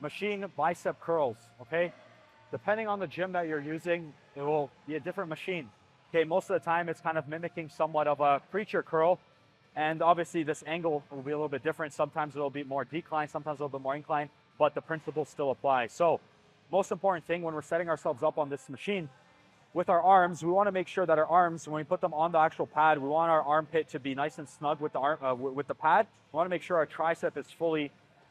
machine bicep curls, okay? Depending on the gym that you're using, it will be a different machine. Okay, most of the time it's kind of mimicking somewhat of a preacher curl. And obviously this angle will be a little bit different. Sometimes it'll be more decline, sometimes a little bit more incline, but the principle still applies. So most important thing when we're setting ourselves up on this machine, with our arms, we want to make sure that our arms, when we put them on the actual pad, we want our armpit to be nice and snug with the with the pad. We want to make sure our tricep is fully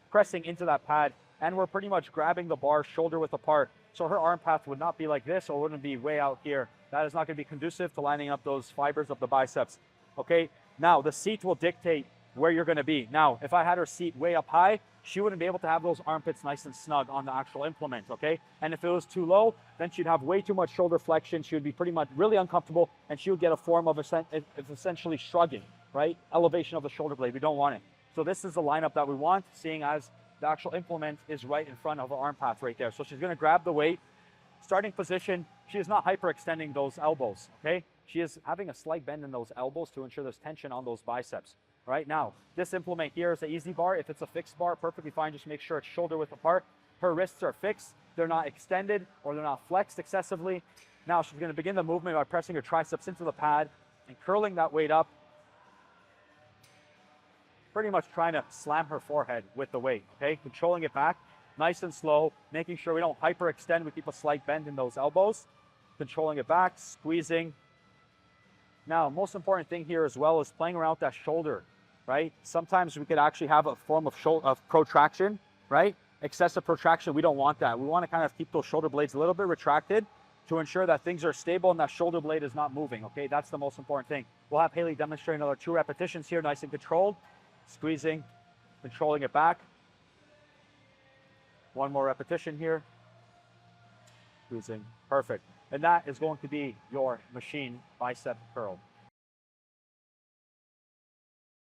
pressing into that pad, and we're pretty much grabbing the bar shoulder width apart. So her arm path would not be like this, or wouldn't be way out here. That is not going to be conducive to lining up those fibers of the biceps. Okay, now the seat will dictate where you're going to be. Now, if I had her seat way up high, she wouldn't be able to have those armpits nice and snug on the actual implement, okay? And if it was too low, then she'd have way too much shoulder flexion. She would be pretty much really uncomfortable, and she would get a form of essentially shrugging, right? Elevation of the shoulder blade. We don't want it. So this is the lineup that we want, seeing as the actual implement is right in front of her arm path right there. So she's going to grab the weight. Starting position, she is not hyperextending those elbows, okay? She is having a slight bend in those elbows to ensure there's tension on those biceps. Right now, this implement here is the easy bar. If it's a fixed bar, perfectly fine. Just make sure it's shoulder width apart. Her wrists are fixed. They're not extended or they're not flexed excessively. Now she's going to begin the movement by pressing her triceps into the pad and curling that weight up. Pretty much trying to slam her forehead with the weight, okay? Controlling it back, nice and slow, making sure we don't hyperextend. We keep a slight bend in those elbows. Controlling it back, squeezing. Now, most important thing here as well is playing around with that shoulder, right? Sometimes we could actually have a form of protraction, right? Excessive protraction, we don't want that. We want to kind of keep those shoulder blades a little bit retracted to ensure that things are stable and that shoulder blade is not moving, okay? That's the most important thing. We'll have Haley demonstrate another 2 repetitions here, nice and controlled. Squeezing, controlling it back. 1 more repetition here. Squeezing, perfect. And that is going to be your machine bicep curl.